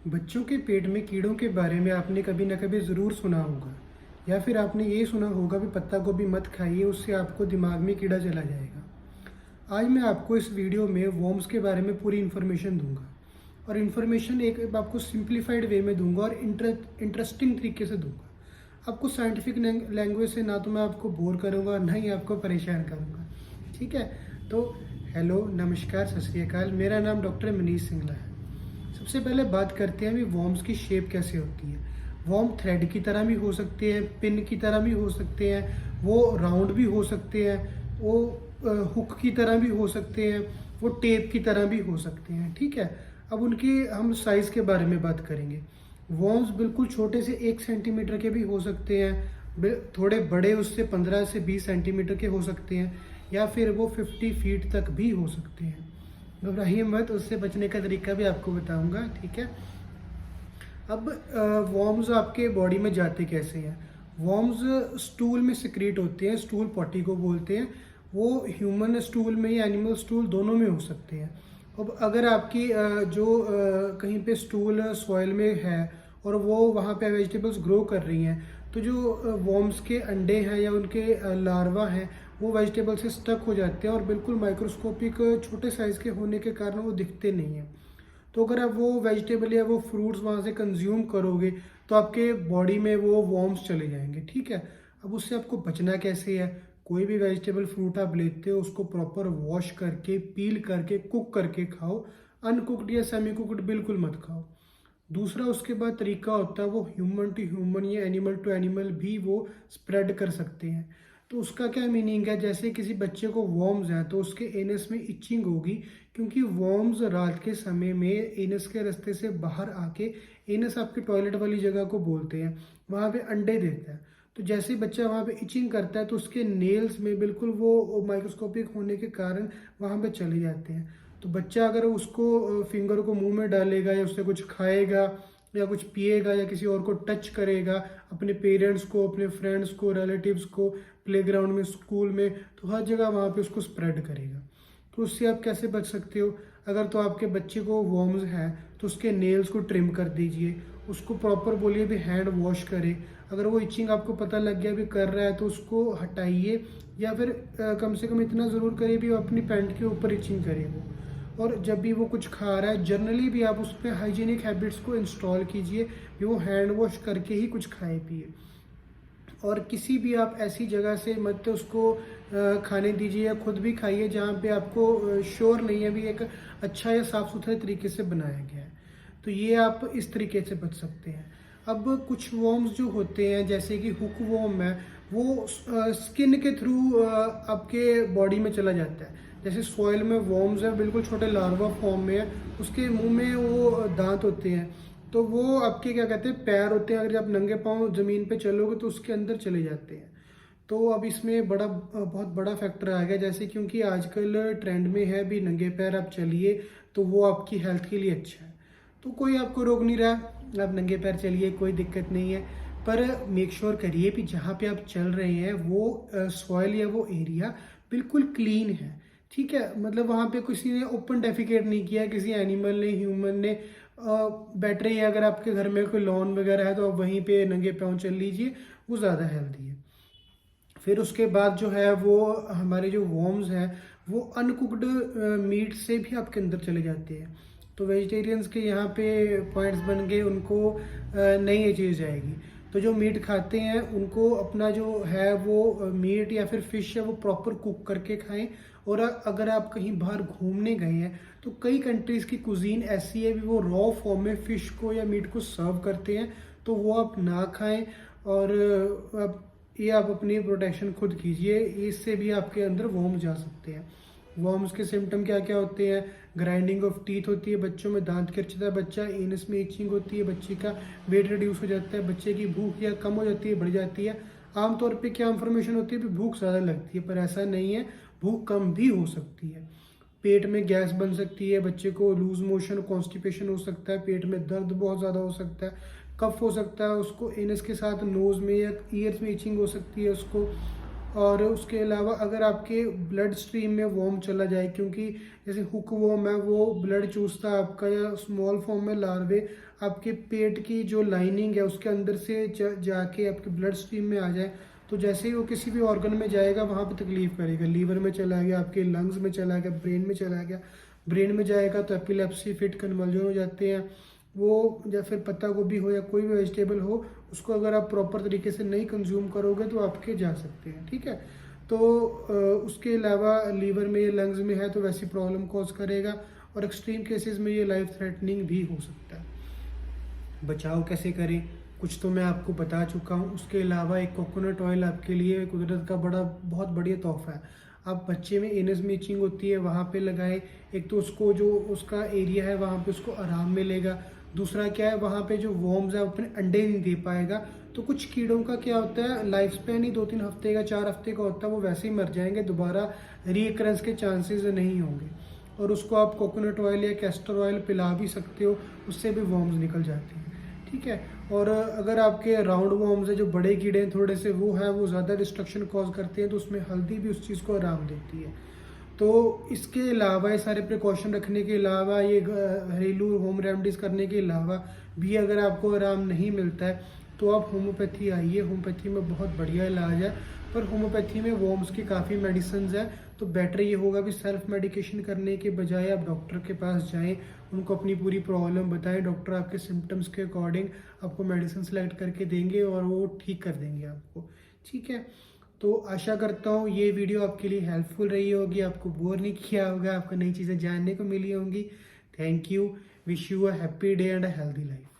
बच्चों के पेट में कीड़ों के बारे में आपने कभी न कभी ज़रूर सुना होगा या फिर आपने ये सुना होगा भी पत्ता गोभी मत खाइए, उससे आपको दिमाग में कीड़ा चला जाएगा। आज मैं आपको इस वीडियो में वॉर्म्स के बारे में पूरी इन्फॉर्मेशन दूंगा और इन्फॉर्मेशन एक आपको सिंप्लीफाइड वे में दूंगा और इंटरेस्टिंग तरीके से दूंगा। आपको साइंटिफिक लैंग्वेज से ना तो मैं आपको बोर करूँगा ना ही आपको परेशान करूँगा। ठीक है, तो हेलो, नमस्कार, सत श्री अकाल। मेरा नाम डॉक्टर मनीष सिंगला है। सबसे पहले बात करते हैं भी वॉर्म्स की शेप कैसे होती है। वॉर्म थ्रेड की तरह भी हो सकते हैं, पिन की तरह भी हो सकते हैं, वो राउंड भी हो सकते हैं, वो हुक की तरह भी हो सकते हैं, वो टेप की तरह भी हो सकते हैं। ठीक है, अब उनके हम साइज़ के बारे में बात करेंगे। वॉर्म्स बिल्कुल छोटे से 1 सेंटीमीटर के भी हो सकते हैं, थोड़े बड़े उससे 15 से 20 सेंटीमीटर के हो सकते हैं, या फिर वो 50 फीट तक भी हो सकते हैं। घबराइए मत, उससे बचने का तरीका भी आपको बताऊंगा। ठीक है, अब वॉर्म्स आपके बॉडी में जाते कैसे हैं। वॉर्म्स स्टूल में सिक्रीट होते हैं, स्टूल पॉटी को बोलते हैं। वो ह्यूमन स्टूल में या एनिमल स्टूल दोनों में हो सकते हैं। अब अगर आपकी कहीं पे स्टूल सॉइल में है और वो वहाँ पे वेजिटेबल्स ग्रो कर रही हैं, तो जो वॉर्म्स के अंडे हैं या उनके लार्वा हैं, वो वेजिटेबल से स्टक हो जाते हैं और बिल्कुल माइक्रोस्कोपिक छोटे साइज़ के होने के कारण वो दिखते नहीं हैं। तो अगर आप वो वेजिटेबल या वो फ्रूट्स वहाँ से कंज्यूम करोगे तो आपके बॉडी में वो वॉर्म्स चले जाएंगे। ठीक है, अब उससे आपको बचना कैसे है। कोई भी वेजिटेबल फ्रूट आप लेते हो उसको प्रॉपर वॉश करके, पील करके, कुक करके खाओ। अनकुक्ड या सेमी कुक्ड बिल्कुल मत खाओ। दूसरा उसके बाद तरीका होता है वो ह्यूमन टू ह्यूमन या एनिमल टू एनिमल भी वो स्प्रेड कर सकते हैं। तो उसका क्या मीनिंग है, जैसे किसी बच्चे को वॉर्म्स है तो उसके एनस में इचिंग होगी, क्योंकि वॉर्म्स रात के समय में एनस के रास्ते से बाहर आके, एनस आपके टॉयलेट वाली जगह को बोलते हैं, वहाँ पे अंडे देता है। तो जैसे ही बच्चा वहाँ पे इचिंग करता है तो उसके नेल्स में बिल्कुल वो माइक्रोस्कोपिक होने के कारण वहाँ पे चले जाते हैं। तो बच्चा अगर उसको फिंगर को मुंह में डालेगा या उससे कुछ खाएगा या कुछ पिएगा या किसी और को टच करेगा, अपने पेरेंट्स को, अपने फ्रेंड्स को, रिलेटिव्स को, प्लेग्राउंड में, स्कूल में, तो हर जगह वहाँ पे उसको स्प्रेड करेगा। तो उससे आप कैसे बच सकते हो। अगर तो आपके बच्चे को वॉर्म्स है तो उसके नेल्स को ट्रिम कर दीजिए, उसको प्रॉपर बोलिए भी हैंड वॉश करे। अगर वो इचिंग आपको पता लग गया भी कर रहा है तो उसको हटाइए, या फिर कम से कम इतना ज़रूर करिए भी वो अपनी पैंट के ऊपर इचिंग करे वो। और जब भी वो कुछ खा रहा है जनरली भी आप उस पर हाइजीनिक हैबिट्स को इंस्टॉल कीजिए कि वो हैंड वॉश करके ही कुछ खाए पिए। और किसी भी आप ऐसी जगह से मत उसको खाने दीजिए या खुद भी खाइए जहाँ पे आपको श्योर नहीं है भी एक अच्छा या साफ़ सुथरे तरीके से बनाया गया है। तो ये आप इस तरीके से बच सकते हैं। अब कुछ वॉर्म्स जो होते हैं जैसे कि हुक वॉर्म है, वो स्किन के थ्रू आपके बॉडी में चला जाता है। जैसे सॉइल में वॉर्म्स है, बिल्कुल छोटे लार्वा फॉर्म में है, उसके मुंह में वो दांत होते हैं, तो वो आपके क्या कहते हैं पैर होते हैं। अगर आप नंगे पाँव ज़मीन पे चलोगे तो उसके अंदर चले जाते हैं। तो अब इसमें बहुत बड़ा फैक्टर आ गया, जैसे क्योंकि आजकल ट्रेंड में है भी नंगे पैर आप चलिए तो वो आपकी हेल्थ के लिए अच्छा है। तो कोई आपको रोक नहीं रहा, आप नंगे पैर चलिए, कोई दिक्कत नहीं है। पर मेक श्योर करिए कि जहाँ पे आप चल रहे हैं वो सॉइल या वो एरिया बिल्कुल क्लीन है। ठीक है, मतलब वहाँ पे किसी ने ओपन डेफिकेट नहीं किया, किसी एनिमल ने, ह्यूमन ने। बेटर ही है अगर आपके घर में कोई लॉन वगैरह है तो आप वहीं पे नंगे पाँव चल लीजिए, वो ज़्यादा हेल्दी है। फिर उसके बाद जो है वो हमारे जो वॉर्म्स हैं वो अनकुक्ड मीट से भी आपके अंदर चले जाते हैं। तो वेजिटेरियंस के यहाँ पे पॉइंट्स बन गए, उनको नहीं ये चीज़ जाएगी। तो जो मीट खाते हैं उनको अपना जो है वो मीट या फिर फिश है वो प्रॉपर कुक करके खाएं। और अगर आप कहीं बाहर घूमने गए हैं तो कई कंट्रीज़ की कुजीन ऐसी है भी वो रॉ फॉर्म में फ़िश को या मीट को सर्व करते हैं, तो वो आप ना खाएं। और ये आप अपनी प्रोटेक्शन खुद कीजिए, इससे भी आपके अंदर वॉर्म जा सकते हैं। वॉर्म्स के सिम्टम क्या क्या होते हैं। ग्राइंडिंग ऑफ टीथ होती है, बच्चों में दांत खिरचता है बच्चा, एनस में इचिंग होती है, बच्चे का वेट रिड्यूस हो जाता है, बच्चे की भूख या कम हो जाती है, बढ़ जाती है। आमतौर पे क्या इन्फॉर्मेशन होती है कि भूख ज़्यादा लगती है, पर ऐसा नहीं है, भूख कम भी हो सकती है। पेट में गैस बन सकती है, बच्चे को लूज मोशन, कॉन्स्टिपेशन हो सकता है, पेट में दर्द बहुत ज़्यादा हो सकता है, कफ हो सकता है, उसको एनस के साथ नोज़ में या ईयर्स में इचिंग हो सकती है उसको। और उसके अलावा अगर आपके ब्लड स्ट्रीम में वॉर्म चला जाए, क्योंकि जैसे हुक वॉर्म है वो ब्लड चूसता है आपका, या स्मॉल फॉर्म में लार्वे आपके पेट की जो लाइनिंग है उसके अंदर से जाके आपके ब्लड स्ट्रीम में आ जाए, तो जैसे ही वो किसी भी ऑर्गन में जाएगा वहाँ पे तकलीफ करेगा। लीवर में चला गया, आपके लंग्स में चला गया, ब्रेन में चला गया, ब्रेन में जाएगा तो एपिलेप्सी, फिट, कन्वल्जन हो जाते हैं। वो या फिर पत्ता गोभी हो या कोई भी वेजिटेबल हो, उसको अगर आप प्रॉपर तरीके से नहीं कंज्यूम करोगे तो आपके जा सकते हैं, ठीक है। तो उसके अलावा लीवर में या लंग्स में है तो वैसी प्रॉब्लम कॉज करेगा, और एक्सट्रीम केसेस में ये लाइफ थ्रेटनिंग भी हो सकता है। बचाव कैसे करें कुछ तो मैं आपको बता चुका हूँ। उसके अलावा एक कोकोनट ऑयल आपके लिए कुदरत का बहुत बढ़िया तोहफा है। आप बच्चे में एनस में इचिंग होती है वहाँ पे लगाएं, एक तो उसको जो उसका एरिया है वहाँ पे उसको आराम मिलेगा। दूसरा क्या है, वहाँ पे जो वॉर्म्स है अपने अंडे नहीं दे पाएगा। तो कुछ कीड़ों का क्या होता है, लाइफ स्पैन ही 2-3 हफ्ते का, 4 हफ्ते का होता है, वो वैसे ही मर जाएंगे, दोबारा रीअकरेंस के चांसेस नहीं होंगे। और उसको आप कोकोनट ऑयल या कैस्टर ऑयल पिला भी सकते हो, उससे भी वॉर्म्स निकल जाते हैं, ठीक है। और अगर आपके राउंड वॉर्म्स है, जो बड़े कीड़े हैं थोड़े से, वो है वो ज़्यादा डिस्ट्रक्शन कॉज करते हैं, तो उसमें हल्दी भी उस चीज़ को आराम देती है। तो इसके अलावा ये सारे प्रिकॉशन रखने के अलावा, ये घरेलू होम रेमेडीज़ करने के अलावा भी अगर आपको आराम नहीं मिलता है तो आप होम्योपैथी आइए। होम्योपैथी में बहुत बढ़िया इलाज है, पर होम्योपैथी में वॉर्म्स की काफ़ी मेडिसिन है, तो बेटर ये होगा भी सेल्फ मेडिकेशन करने के बजाय आप डॉक्टर के पास जाएं, उनको अपनी पूरी प्रॉब्लम बताएं। डॉक्टर आपके सिम्टम्स के अकॉर्डिंग आपको मेडिसिन सेलेक्ट करके देंगे और वो ठीक कर देंगे आपको, ठीक है। तो आशा करता हूँ ये वीडियो आपके लिए हेल्पफुल रही होगी, आपको बोर नहीं किया होगा, आपको नई चीज़ें जानने को मिली होंगी। Thank you, wish you a happy day and a healthy life.